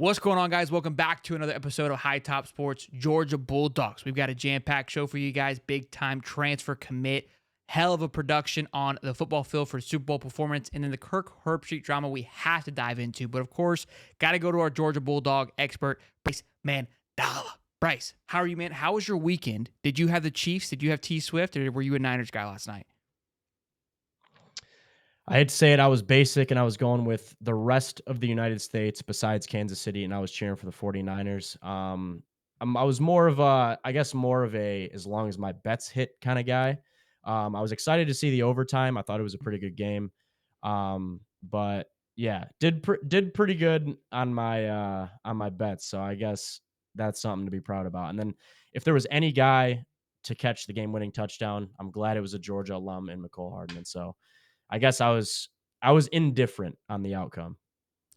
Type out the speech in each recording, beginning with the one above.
What's going on, guys? Welcome back to another episode of High Top Sports Georgia Bulldogs. We've got a jam-packed show for you guys. Big-time transfer commit. Hell of a production on the football field for Super Bowl performance. And then the Kirk Herbstreit drama we have to dive into. But, of course, got to go to our Georgia Bulldog expert, Bryce Manala. Bryce, how are you, man? How was your weekend? Did you have the Chiefs? Did you have T. Swift? Or were you a Niners guy last night? I had to say it. I was basic, and I was going with the rest of the United States besides Kansas City, and I was cheering for the 49ers. I was more of a, I guess, more of a as long as my bets hit kind of guy. I was excited to see the overtime. I thought it was a pretty good game. But yeah, did pretty good on my bets. So I guess that's something to be proud about. And then if there was any guy to catch the game winning touchdown, I'm glad it was a Georgia alum in McCole Hardman. So I guess I was indifferent on the outcome.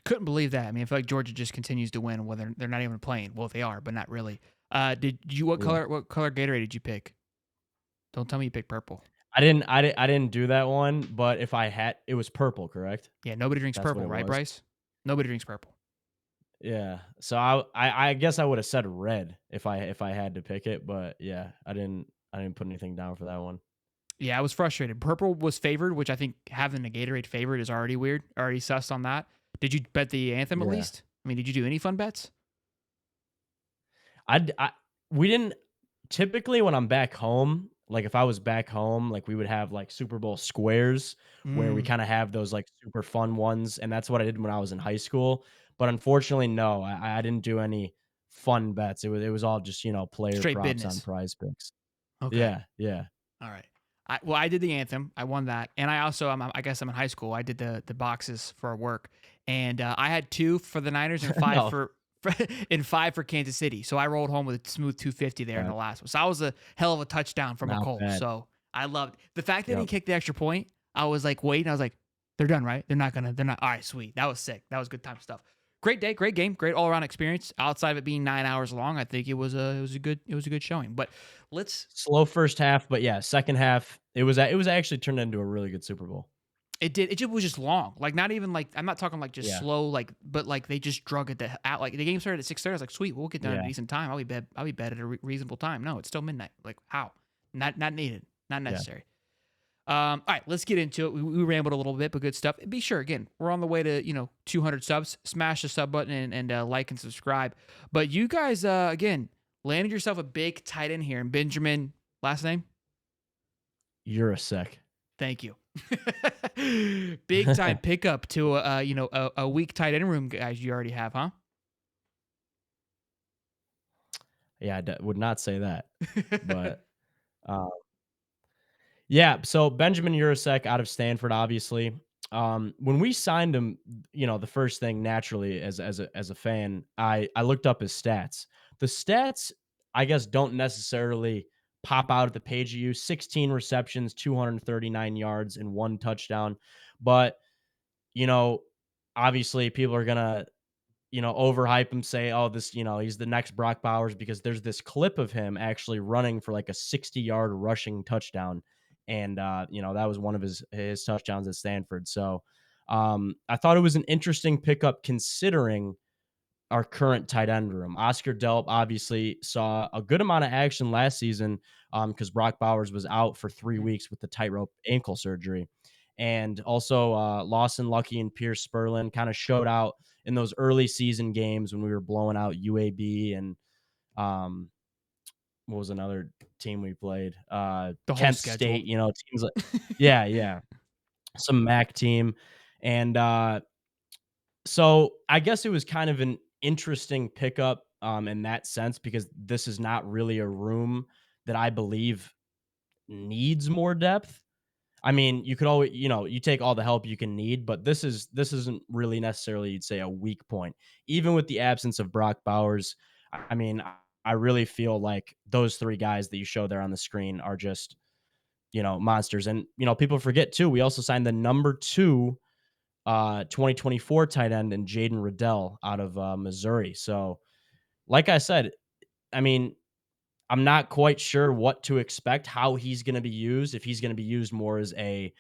Couldn't believe that. I mean, I feel like Georgia just continues to win when they're not even playing. Well, they are, but not really. Did you Yeah. what color Gatorade did you pick? Don't tell me you picked purple. I didn't do that one, but if I had it was purple, correct? Yeah, nobody drinks That's what purple, it right, was? Bryce? Nobody drinks purple. Yeah. So I guess I would have said red if I had to pick it, but yeah, I didn't put anything down for that one. Yeah, I was frustrated. Purple was favored, which I think having a Gatorade favorite is already weird. Already sus on that. Did you bet the anthem at Yeah. least? I mean, did you do any fun bets? I we didn't typically when I'm back home, like if I was back home, like we would have like Super Bowl squares where we Mm, kind of have those like super fun ones, and that's what I did when I was in high school. But unfortunately, no, I didn't do any fun bets. It was all just player straight props on business. Prize Picks. Okay. Yeah, yeah. All right. I did the anthem. I won that, and I also I guess I'm in high school. I did the boxes for work, and I had two for the Niners and five No, for and five for Kansas City. So I rolled home with a smooth 250 there in the right, last one. So that was a hell of a touchdown from not McCole. bad. So I loved the fact that he Yep. kicked the extra point. I was like waiting. I was like, they're done, right? They're not. All right, sweet. That was sick. That was good time stuff. Great day, great game, great all around experience. Outside of it being 9 hours long, I think it was a good showing. But let's Slow first half, but yeah, second half it was actually turned into a really good Super Bowl. It did. It just was just long. Like not even like I'm not talking like just Yeah, slow. Like but like they just drug it out. Like the game started at 6:30. I was like, sweet, we'll get done at a yeah, decent time. I'll be bed at a reasonable time. No, it's still midnight. Like how? Not needed. Not yeah. necessary. All right, let's get into it. We rambled a little bit, but good stuff. Be sure again, we're on the way to 200 subs. Smash the sub button and like and subscribe. But you guys again landed yourself a big tight end here, and Benjamin last name. You're a sec. Thank you. Big time pickup to a weak tight end room, guys. You already have, huh? Yeah, would not say that, but, uh yeah, so Benjamin Urasek out of Stanford, obviously. When we signed him, the first thing naturally as a fan, I looked up his stats. The stats, I guess, don't necessarily pop out at the page you use. 16 receptions, 239 yards, and one touchdown. But, you know, obviously people are gonna overhype him, say, "Oh, this, he's the next Brock Bowers," because there's this clip of him actually running for like a 60-yard rushing touchdown. And that was one of his touchdowns at Stanford. So I thought it was an interesting pickup considering our current tight end room. Oscar Delp obviously saw a good amount of action last season because Brock Bowers was out for 3 weeks with the tightrope ankle surgery. And also Lawson Lucky and Pierce Spurlin kind of showed out in those early season games when we were blowing out UAB and um, what was another team we played? The whole Kent schedule. State, teams like, yeah, yeah, some MAC team. And so I guess it was kind of an interesting pickup in that sense because this is not really a room that I believe needs more depth. I mean, you could always, you take all the help you can need, but this isn't really necessarily, you'd say, a weak point. Even with the absence of Brock Bowers, I mean, I really feel like those three guys that you show there on the screen are just, monsters. And people forget too. We also signed the number two 2024 tight end and Jaden Riddell out of Missouri. So, like I said, I mean, I'm not quite sure what to expect, how he's going to be used. If he's going to be used more as a,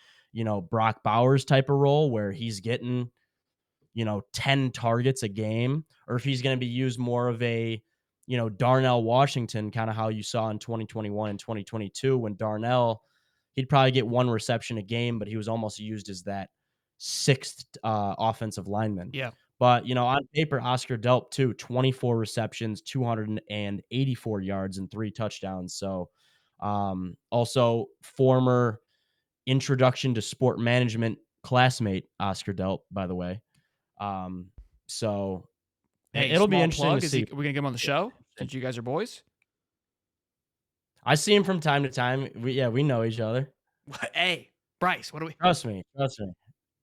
Brock Bowers type of role where he's getting 10 targets a game, or if he's going to be used more of a, Darnell Washington, kind of how you saw in 2021 and 2022 when Darnell, he'd probably get one reception a game, but he was almost used as that sixth offensive lineman. Yeah. But, on paper, Oscar Delp too, 24 receptions, 284 yards and 3 touchdowns. So, also former introduction to sport management classmate Oscar Delp, by the way. Um, so Hey, it'll be small interesting to plug. see. Are we gonna get him on the show since you guys are boys? I see him from time to time. We know each other. Hey, Bryce, what do we Trust me. Trust me.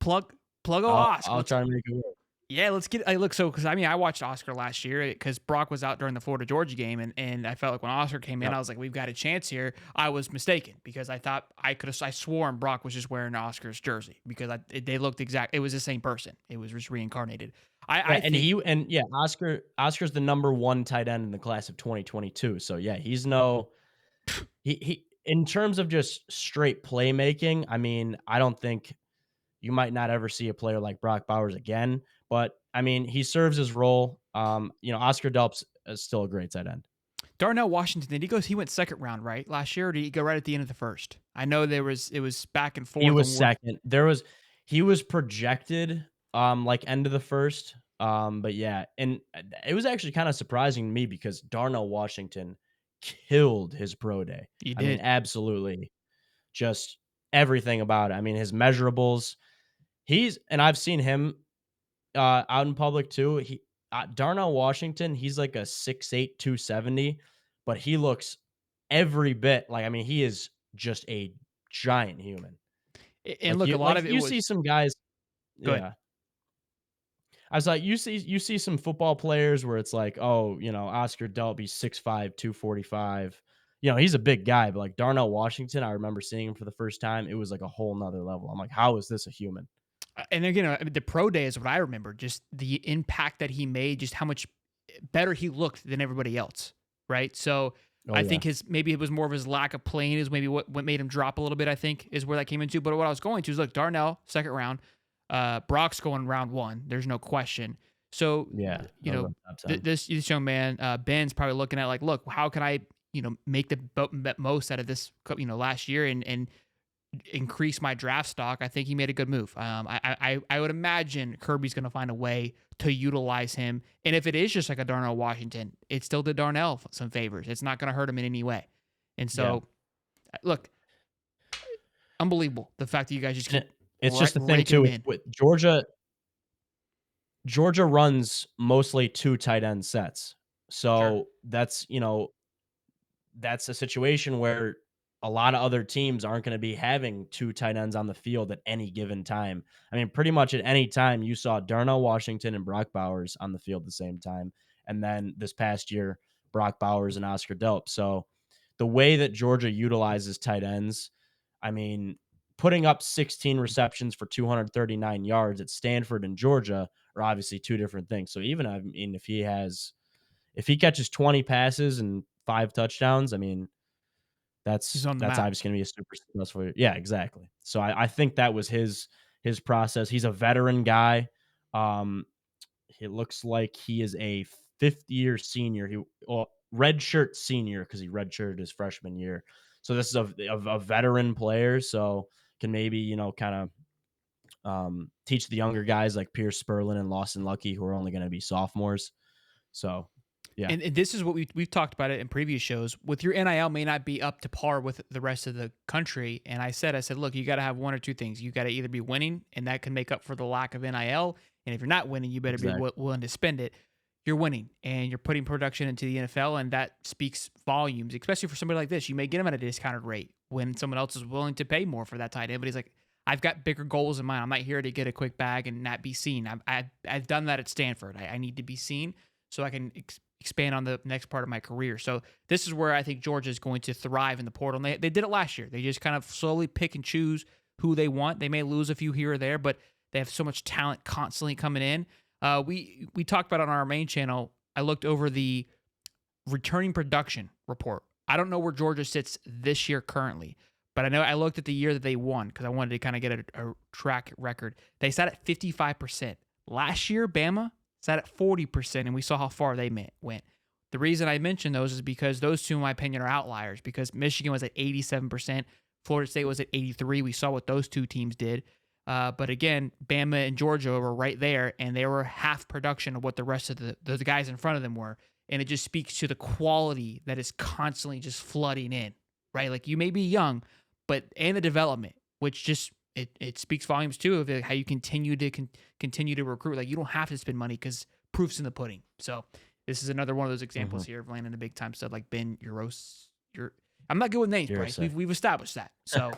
plug Oscar? I'll try to make it work. Yeah, let's get. I look so because I watched Oscar last year because Brock was out during the Florida Georgia game, and I felt like when Oscar came in, Yep. I was like, we've got a chance here. I was mistaken because I thought I sworn Brock was just wearing Oscar's jersey because they looked exact. It was the same person. It was just reincarnated. I think Oscar's the number 1 tight end in the class of 2022. So yeah, he's no he in terms of just straight playmaking. I mean, I don't think you might not ever see a player like Brock Bowers again, but I mean, he serves his role. Oscar Delp's still a great tight end. Darnell Washington. He went second round right last year. Or did he go right at the end of the first? I know it was back and forth. He was second. He was projected like end of the first. But yeah, and it was actually kind of surprising to me because Darnell Washington killed his pro day. He I mean, did. absolutely just everything about it. I mean, his measurables. And I've seen him out in public too. Darnell Washington, he's like a 6'8", 270, but he looks every bit like, I mean, he is just a giant human. And look, a lot of it You was. see some guys. Good. Yeah. I was like, you see some football players where it's like, oh, Oscar Delp, he's 6'5", 245. He's a big guy, but like Darnell Washington, I remember seeing him for the first time. It was like a whole nother level. I'm like, how is this a human? And again, I mean, the pro day is what I remember. Just the impact that he made, just how much better he looked than everybody else, right? So Oh I yeah. think maybe it was more of his lack of playing is maybe what made him drop a little bit. I think is where that came into. But what I was going to is look, Darnell second round, Brock's going round 1. There's no question. So Yeah. this young man Ben's probably looking at like, look, how can I make the most out of this last year and increase my draft stock. I think he made a good move. I would imagine Kirby's going to find a way to utilize him. And if it is just like a Darnell Washington, it still did Darnell some favors. It's not going to hurt him in any way. And so, look, unbelievable. The fact that you guys just keep it's just the thing raking too him in. with Georgia. Georgia runs mostly 2 tight end sets. Sure. So that's a situation where a lot of other teams aren't going to be having 2 tight ends on the field at any given time. I mean, pretty much at any time you saw Darnell Washington and Brock Bowers on the field at the same time. And then this past year, Brock Bowers and Oscar Delp. So the way that Georgia utilizes tight ends, I mean, putting up 16 receptions for 239 yards at Stanford and Georgia are obviously 2 different things. So even, I mean, if he catches 20 passes and 5 touchdowns, I mean, He's that's on the map. obviously going to be a super successful year. Yeah, exactly. So I think that was his process. He's a veteran guy. It looks like he is a 5th-year senior. Redshirt senior because he redshirted his freshman year. So this is a veteran player. So can maybe kind of teach the younger guys like Pierce Sperlin and Lawson Lucky who are only going to be sophomores. So yeah. And this is what we've talked about it in previous shows. With your NIL may not be up to par with the rest of the country. And I said, look, you got to have one or two things. You got to either be winning, and that can make up for the lack of NIL. And if you're not winning, you better be willing to spend it. You're winning, and you're putting production into the NFL, and that speaks volumes, especially for somebody like this. You may get him at a discounted rate when someone else is willing to pay more for that tight end. But he's like, I've got bigger goals in mind. I'm not here to get a quick bag and not be seen. I've done that at Stanford. I need to be seen so I can expand on the next part of my career. So this is where I think Georgia is going to thrive in the portal. And they did it last year. They just kind of slowly pick and choose who they want. They may lose a few here or there, but they have so much talent constantly coming in. We talked about on our main channel. I looked over the returning production report. I don't know where Georgia sits this year currently, but I know I looked at the year that they won because I wanted to kind of get a track record. They sat at 55% Last year, Bama sat at 40%, and we saw how far they went. The reason I mention those is because those two, in my opinion, are outliers, because Michigan was at 87%, Florida State was at 83%. We saw what those two teams did. But again, Bama and Georgia were right there, and they were half production of what the rest of the guys in front of them were. And it just speaks to the quality that is constantly just flooding in, right? Like, you may be young, and the development, which just it speaks volumes too of how you continue to recruit. Like, you don't have to spend money because proof's in the pudding. So this is another one of those examples here of landing a big time stud like Ben Uros. I'm not good with names, Bryce. We've established that. So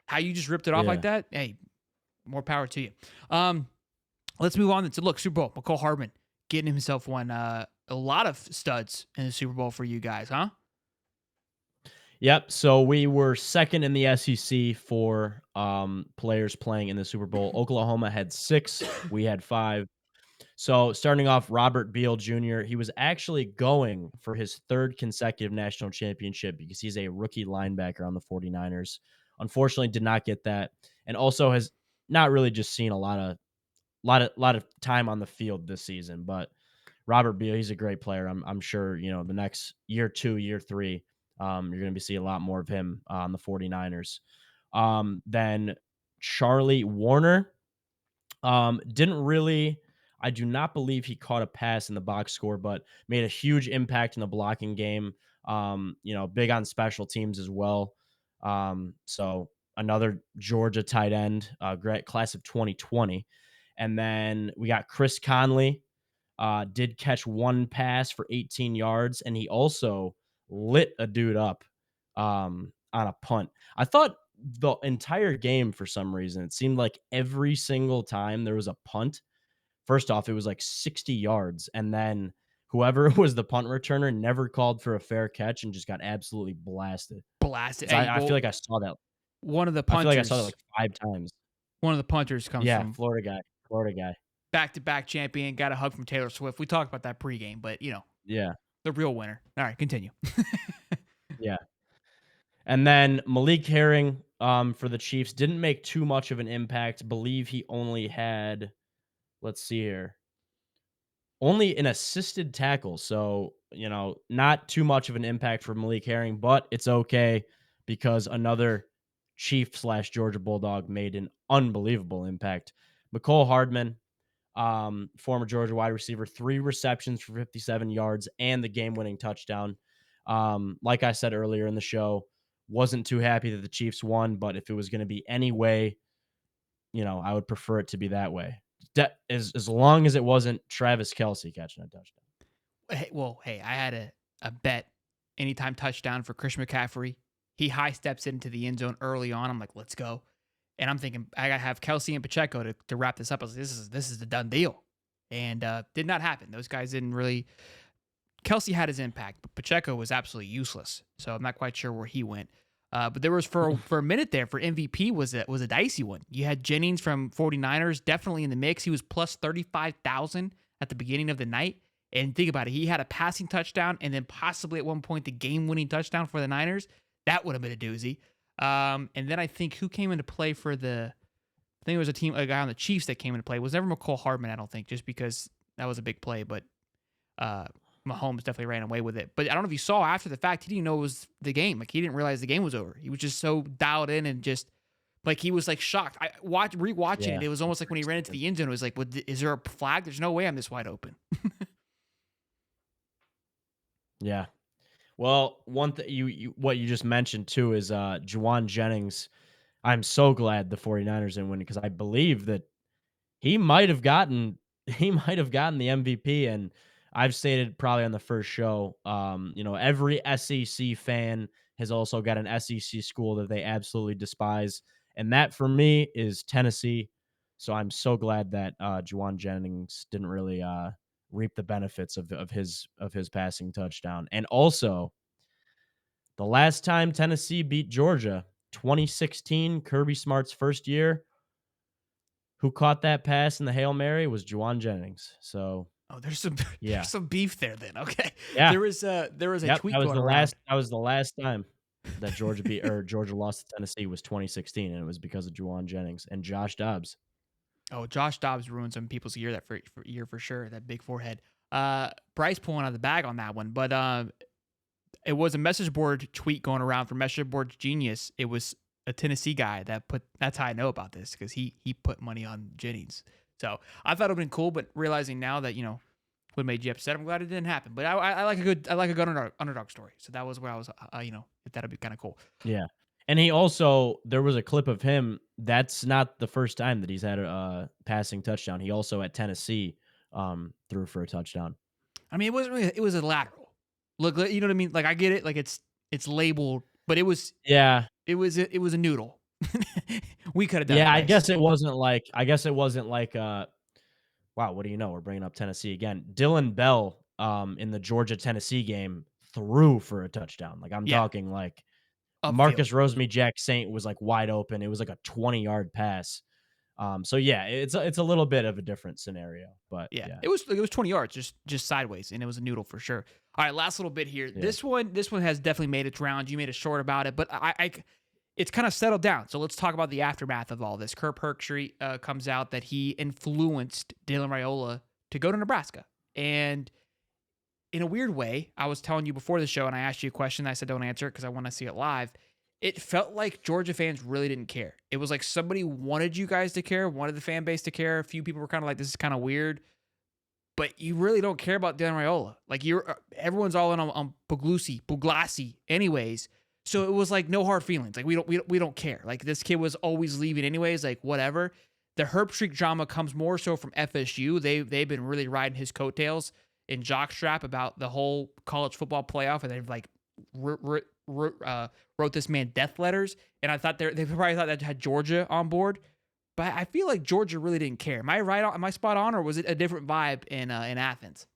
how you just ripped it off like that? Hey, more power to you. Let's move on to look, Super Bowl. McCole Hardman getting himself one. A lot of studs in the Super Bowl for you guys, huh? Yep. So we were second in the SEC for players playing in the Super Bowl. Oklahoma had 6. We had 5. So starting off, Robert Beal Jr., he was actually going for his 3rd consecutive national championship because he's a rookie linebacker on the 49ers. Unfortunately, did not get that, and also has not really just seen a lot of time on the field this season. But Robert Beal, he's a great player. I'm sure, the next year 2, year 3, you're going to be seeing a lot more of him on the 49ers. Then Charlie Warner, I do not believe he caught a pass in the box score, but made a huge impact in the blocking game. Big on special teams as well. So another Georgia tight end, great class of 2020. And then we got Chris Conley, did catch 1 pass for 18 yards, and he also lit a dude up on a punt. I thought the entire game, for some reason, it seemed like every single time there was a punt, first off, it was like 60 yards, and then whoever was the punt returner never called for a fair catch and just got absolutely blasted. So Hey, I feel like I saw that. One of the I feel like I saw that punters, like 5 times. one of the punters comes Yeah, from Florida guy. back-to-back champion, got a hug from Taylor Swift. We talked about that pregame, but Yeah, the real winner. All right, continue. yeah. And then Malik Herring, for the Chiefs, didn't make too much of an impact. Believe he only had, let's see here, only an assisted tackle. So, not too much of an impact for Malik Herring, but it's okay because another Chief/Georgia Bulldog made an unbelievable impact. McCole Hardman, former Georgia wide receiver, 3 receptions for 57 yards and the game-winning touchdown. Like I said earlier in the show, wasn't too happy that the Chiefs won, but if it was going to be any way, I would prefer it to be that way. As long as it wasn't Travis Kelce catching a touchdown. Hey, I had a bet anytime touchdown for Chris McCaffrey. He high steps into the end zone early on. I'm like, let's go. And I'm thinking I gotta have Kelce and Pacheco to wrap this up. I was like, this is the done deal. And did not happen. Those guys didn't really. Kelce had his impact, but Pacheco was absolutely useless. So I'm not quite sure where he went. But there was for a minute there for MVP was a dicey one. You had Jennings from 49ers definitely in the mix. He was plus 35,000 at the beginning of the night. And think about it, he had a passing touchdown and then possibly at one point the game-winning touchdown for the Niners. That would have been a doozy. And then I think who came into play for I think it was a guy on the Chiefs that came into play. It was never McCole Hardman, I don't think, just because that was a big play. But Mahomes definitely ran away with it. But I don't know if you saw after the fact, he didn't know it was the game. Like, he didn't realize the game was over. He was just so dialed in and just like he was like shocked. Rewatching it. It was almost like when he ran into the end zone, it was like, is there a flag? There's no way I'm this wide open. Yeah. Well, one thing what you just mentioned too is Juwan Jennings. I'm so glad the 49ers didn't win because I believe that he might have gotten the MVP. And I've stated probably on the first show, every SEC fan has also got an SEC school that they absolutely despise. And that for me is Tennessee. So I'm so glad that Juwan Jennings didn't really reap the benefits of his passing touchdown. And also, the last time Tennessee beat Georgia, 2016, Kirby Smart's first year, who caught that pass in the Hail Mary was Juwan Jennings. So, there's some yeah. there's some beef there then. Okay. Yeah. There was a tweet going around. That was the last time that Georgia lost to Tennessee was 2016, and it was because of Juwan Jennings and Josh Dobbs. Oh, Josh Dobbs ruined some people's year for year for sure. That big forehead. Bryce pulling out of the bag on that one, but it was a message board tweet going around from Message Board Genius. It was a Tennessee guy that put. That's how I know about this because he put money on Jennings. So I thought it would have been cool, but realizing now that what made you upset, I'm glad it didn't happen. But I like a good underdog story. So that was where I was. If that'd be kind of cool. Yeah. And he also there was a clip of him. That's not the first time that he's had a passing touchdown. He also at Tennessee threw for a touchdown. I mean, it wasn't really. It was a lateral. Look, you know what I mean? Like I get it. Like it's labeled, but Yeah. it was a noodle. We could have done it Yeah, I nice. guess it wasn't like wow, what do you know? We're bringing up Tennessee again. Dylan Bell in the Georgia Tennessee game threw for a touchdown. Like I'm Yeah, talking like upfield. Marcus Rosemy Jack Saint was like wide open. It was like a 20-yard pass. So yeah, it's a little bit of a different scenario, but Yeah, yeah. it was 20 yards, just sideways, and it was a noodle for sure. All right, last little bit here. Yeah. This one has definitely made its rounds. You made a short about it, but it's kind of settled down. So let's talk about the aftermath of all this. Kirk Herbstreit comes out that he influenced Dylan Raiola to go to Nebraska, and in a weird way, I was telling you before the show, and I asked you a question. I said don't answer it because I want to see it live. It felt like Georgia fans really didn't care. It was like somebody wanted you guys to care, wanted the fan base to care. A few people were kind of like, "This is kind of weird," but you really don't care about Dan Raiola. Like everyone's all in on Puglisi, anyways. So it was like no hard feelings. Like we don't care. Like this kid was always leaving anyways. Like whatever. The Herbstreit drama comes more so from FSU. They've been really riding his coattails in jockstrap about the whole college football playoff, and they've like wrote this man death letters. And I thought they probably thought that had Georgia on board. But I feel like Georgia really didn't care. Am I right? Am I spot on, or was it a different vibe in Athens?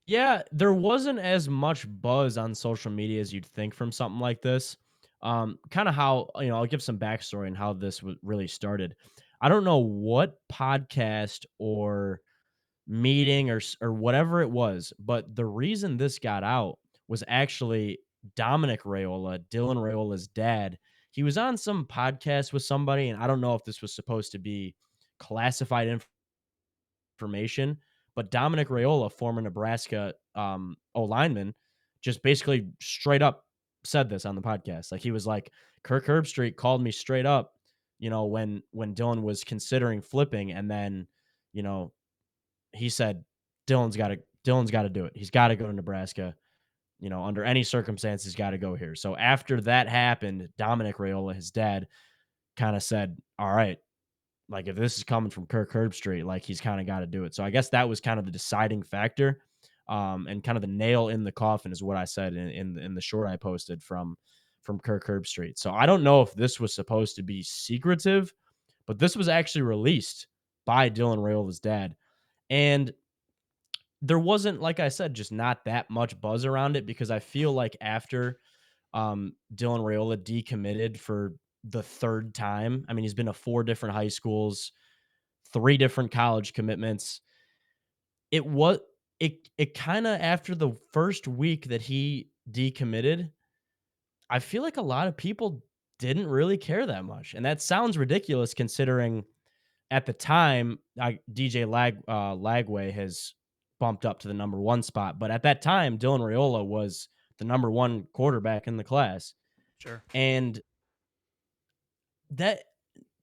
Yeah, there wasn't as much buzz on social media as you'd think from something like this. Kind of how, I'll give some backstory on how this really started. I don't know what podcast or meeting or whatever it was, but the reason this got out was actually Dominic Raiola, Dylan Raiola's dad. He was on some podcast with somebody, and I don't know if this was supposed to be classified information, but Dominic Raiola, former Nebraska O lineman, just basically straight up said this on the podcast. Like he was like, Kirk Herbstreit called me straight up, when Dylan was considering flipping, and then, you know, he said Dylan's got to do it. He's got to go to Nebraska. Under any circumstances, he's got to go here. So after that happened, Dominic Raiola, his dad, kind of said, "All right, like if this is coming from Kirk Herbstreit, like he's kind of got to do it." So I guess that was kind of the deciding factor, and kind of the nail in the coffin is what I said in the short I posted from Kirk Herbstreit. So I don't know if this was supposed to be secretive, but this was actually released by Dylan Raiola's dad, and there wasn't, like I said, just not that much buzz around it because I feel like after Dylan Raiola decommitted for the third time. I mean, he's been to 4 different high schools, 3 different college commitments. It was it kind of after the first week that he decommitted, I feel like a lot of people didn't really care that much. And that sounds ridiculous considering at the time, DJ Lagway has bumped up to the number 1 spot, but at that time, Dylan Raiola was the number 1 quarterback in the class. Sure. And that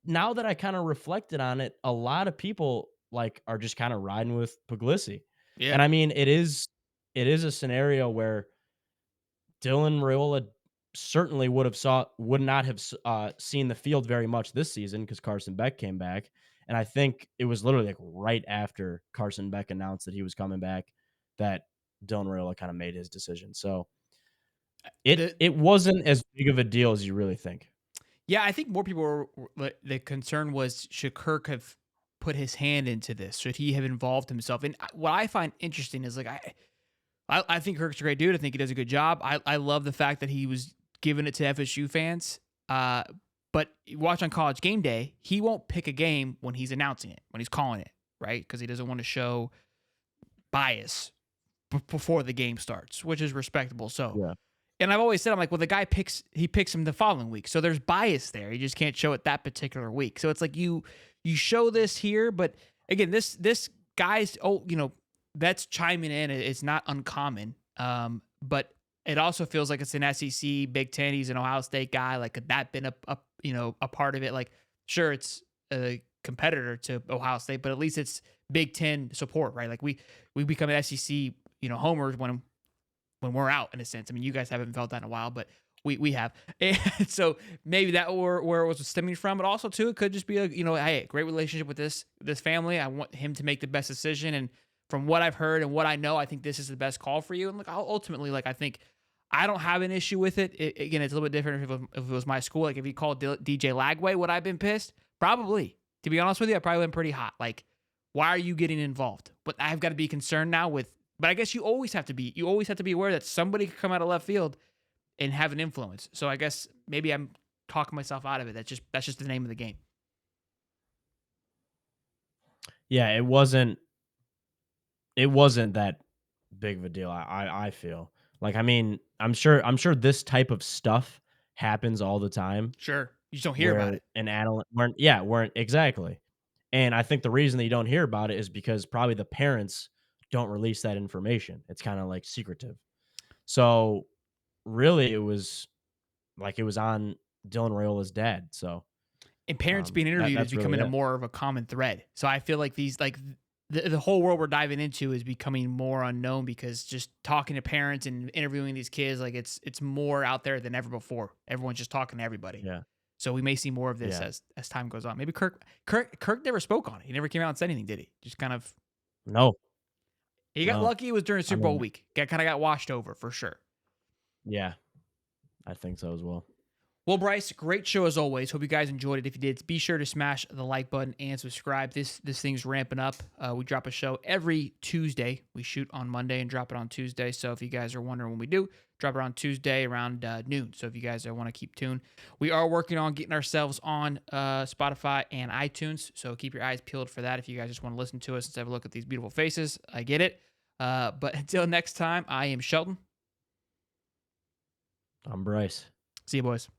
now that I kind of reflected on it, a lot of people like are just kind of riding with Puglisi. Yeah. And I mean, it is a scenario where Dylan Raiola certainly would not have seen the field very much this season because Carson Beck came back. And I think it was literally like right after Carson Beck announced that he was coming back that Dylan Raiola kind of made his decision. So The it wasn't as big of a deal as you really think. Yeah, I think more people the concern was should Kirk have put his hand into this? Should he have involved himself? And what I find interesting is like I think Kirk's a great dude. I think he does a good job. I love the fact that he was giving it to FSU fans. But you watch on College Game Day, he won't pick a game when he's announcing it, when he's calling it, right? Because he doesn't want to show bias before the game starts, which is respectable. So Yeah. And I've always said, I'm like, well, the guy picks him the following week. So there's bias there. You just can't show it that particular week. So it's like you show this here, but again, this guy's that's chiming in. It's not uncommon. But it also feels like it's an SEC, Big Ten. He's an Ohio State guy. Like, could that been a part of it? Like, sure, it's a competitor to Ohio State, but at least it's Big Ten support, right? Like we become an SEC, homers when we're out, in a sense. I mean, you guys haven't felt that in a while, but we have. And so maybe that where it was stemming from, but also too, it could just be hey, great relationship with this family. I want him to make the best decision. And from what I've heard and what I know, I think this is the best call for you. And like, ultimately, like, I think I don't have an issue with it. Again, it's a little bit different if it was my school. Like, if he called DJ Lagway, would I have been pissed? Probably. To be honest with you, I probably been pretty hot. Like, why are you getting involved? But I've got to be concerned now with. But I guess you always have to be aware that somebody could come out of left field and have an influence. So I guess maybe I'm talking myself out of it. That's just the name of the game. Yeah, it wasn't that big of a deal. I feel like, I mean, I'm sure this type of stuff happens all the time. Sure, you just don't hear about it. An analyst, weren't exactly. And I think the reason that you don't hear about it is because probably the parents don't release that information. It's kind of like secretive. So really, it was on Dylan Raiola's dad. So And parents being interviewed is that's really becoming a it. more of a common thread. So I feel like the whole world we're diving into is becoming more unknown, because just talking to parents and interviewing these kids, like it's more out there than ever before. Everyone's just talking to everybody. Yeah. So we may see more of this as time goes on. Maybe Kirk never spoke on it. He never came out and said anything, did he? Just kind of. No. He got lucky. It was during Super Bowl mean, week. Kind of got washed over for sure. Yeah, I think so as well. Well, Bryce, great show as always. Hope you guys enjoyed it. If you did, be sure to smash the like button and subscribe. This thing's ramping up. We drop a show every Tuesday. We shoot on Monday and drop it on Tuesday. So if you guys are wondering when we do, drop it on Tuesday around noon. So if you guys want to keep tuned, we are working on getting ourselves on Spotify and iTunes. So keep your eyes peeled for that. If you guys just want to listen to us instead of look at these beautiful faces, I get it. But until next time, I am Shelton. I'm Bryce. See you, boys.